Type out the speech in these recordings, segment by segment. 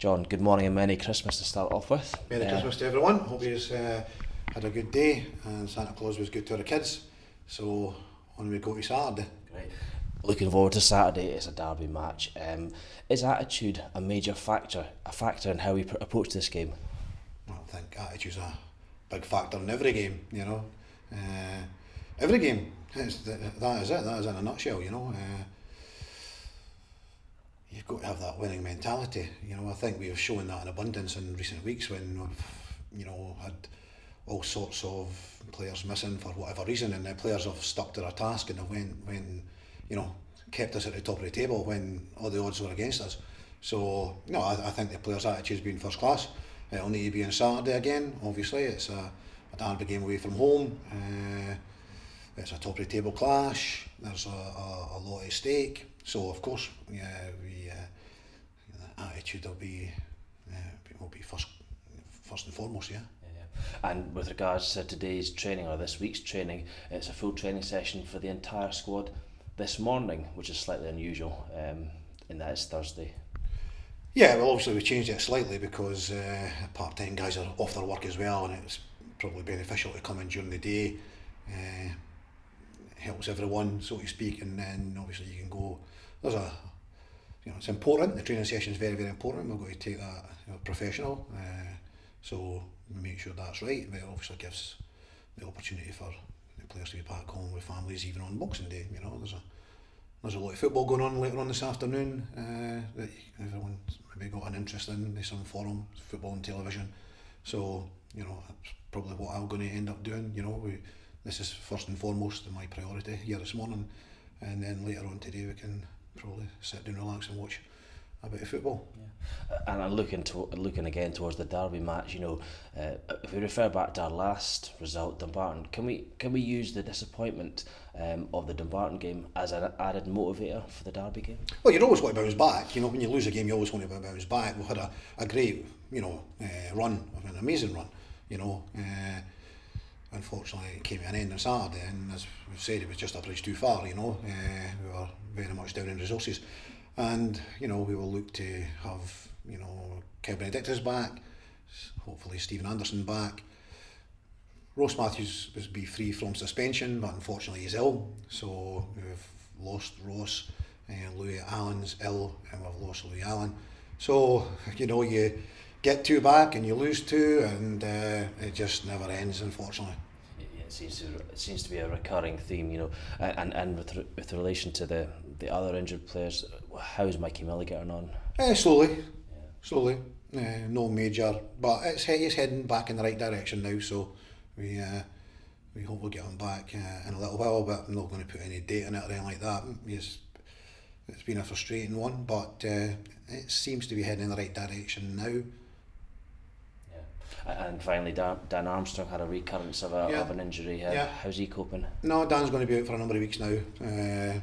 John, good morning and Merry Christmas to start off with. Merry Christmas to everyone. Hope you've had a good day and Santa Claus was good to our kids. So on we go to Saturday. Great. Looking forward to Saturday. It's a derby match. Is attitude a major factor in how we approach this game? I think attitude's a big factor in every game, you know. Every game, that is it, that is in a nutshell, you know. You've got to have that winning mentality. You know, I think we have shown that in abundance in recent weeks when we've, you know, had all sorts of players missing for whatever reason, and the players have stuck to their task and have went, you know, kept us at the top of the table when all the odds were against us. So, no, I think the players' attitude's been first class. It'll need to be on Saturday again. Obviously, it's a derby game away from home. It's a top of the table clash. There's a lot at stake. So of course, the attitude will be first and foremost, yeah. And with regards to today's training or this week's training, it's a full training session for the entire squad this morning, which is slightly unusual in that it's Thursday. Yeah, well, obviously we changed it slightly because part-time guys are off their work as well, and it's probably beneficial to come in during the day. Helps everyone, so to speak, and then obviously you can go. It's important. The training session is very, very important. We've got to take that professional. So we make sure that's right. But it obviously gives the opportunity for the players to be back home with families, even on Boxing Day. You know, there's a lot of football going on later on this afternoon that everyone's maybe got an interest in. There's some forum, football and television. So that's probably what I'm going to end up doing. This is first and foremost my priority here this morning, and then later on today we can probably sit down, relax and watch a bit of football. Yeah. And I'm looking again towards the derby match. If we refer back to our last result, Dumbarton, can we use the disappointment of the Dumbarton game as an added motivator for the derby game? Well, you'd always want to bounce back. When you lose a game, you always want to bounce back. We've had a great run, an amazing run. Unfortunately, it came to an end on Saturday, and as we've said, it was just a bridge too far. We were very much down in resources, and we will look to have Kev Benedictus back, hopefully Stephen Anderson back. Ross Matthews was be free from suspension, but unfortunately he's ill, so we've lost Ross. Louis Allen's ill, and we've lost Louis Allen. So you get two back and you lose two, and it just never ends, unfortunately. Yeah, it seems to be a recurring theme, and with relation to the other injured players, how's Mikey Millie getting on? Slowly. No major, but he's heading back in the right direction now. So we hope we'll get him back in a little while, but I'm not going to put any date on it or anything like that. It's been a frustrating one, but it seems to be heading in the right direction now. And finally, Dan Armstrong had a recurrence of an injury. How's he coping? No, Dan's going to be out for a number of weeks now.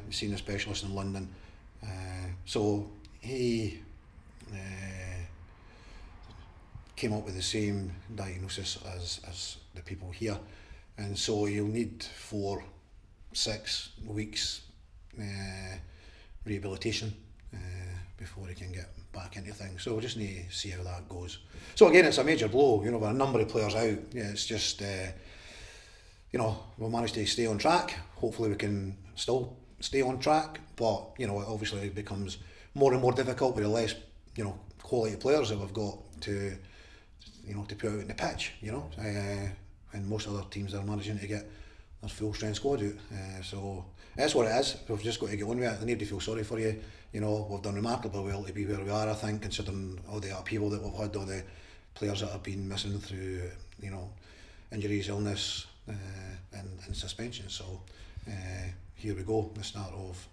He's seen a specialist in London. So he came up with the same diagnosis as the people here. And so he'll need 4-6 weeks rehabilitation before he can get back into things. So we'll just need to see how that goes. So again, it's a major blow, with a number of players out. Yeah, it's just, we'll manage to stay on track. Hopefully we can still stay on track, but, obviously it becomes more and more difficult with the less, quality players that we've got to put out in the pitch, and most other teams are managing to get their full strength squad out. So that's what it is. We've just got to get on with it. I need to feel sorry for you. We've done remarkably well to be where we are, I think, considering all the upheaval that we've had, all the players that have been missing through, injuries, illness, and suspension. So here we go, the start of,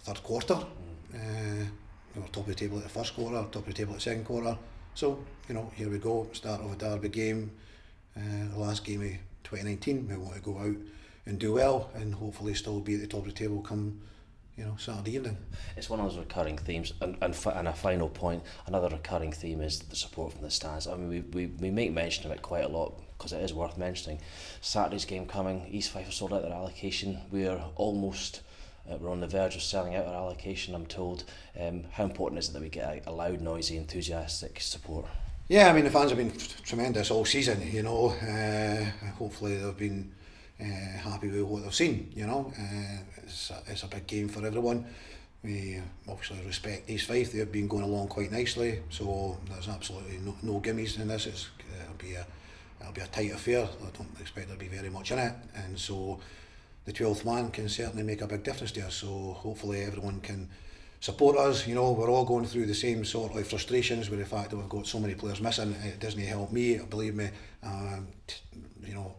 third quarter. We were top of the table at the first quarter, top of the table at the second quarter. So, here we go, start of a derby game, the last game of 2019. We want to go out and do well, and hopefully still be at the top of the table come Saturday evening. It's one of those recurring themes, and a final point, another recurring theme is the support from the stands. I mean, we make mention of it quite a lot because it is worth mentioning. Saturday's game coming, East Fife have sold out their allocation. We're almost we're on the verge of selling out our allocation, I'm told. How important is it that we get a loud, noisy, enthusiastic support? Yeah, I mean, the fans have been tremendous all season, you know. Hopefully they've been happy with what they've seen, you know. It's a big game for everyone. We obviously respect East Fife. They've been going along quite nicely, so there's absolutely no gimmies in this. It'll be a tight affair. I don't expect there'll be very much in it, and so the 12th man can certainly make a big difference there. So hopefully everyone can support us. You know, we're all going through the same sort of frustrations with the fact that we've got so many players missing. It doesn't help me, believe me. You know,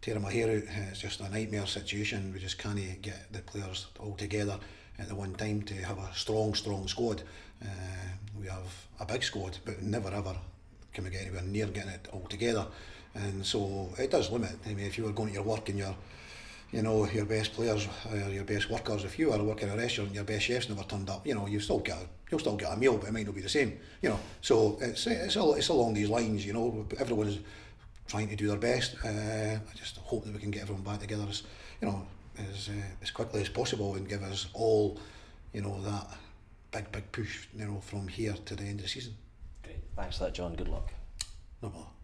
tearing my hair out, it's just a nightmare situation. We just can't get the players all together at the one time to have a strong squad. We have a big squad, but never ever can we get anywhere near getting it all together. And so it does limit. I mean, if you were going to your work and your best players, your best workers, if you were working in a restaurant and your best chefs never turned up, you know, you'll still get a meal, but it might not be the same. You know, so it's along these lines. You know, everyone's trying to do their best. I just hope that we can get everyone back together as quickly as possible and give us all, you know, that big push, you know, from here to the end of the season. Great, thanks for that, John. Good luck. No bother.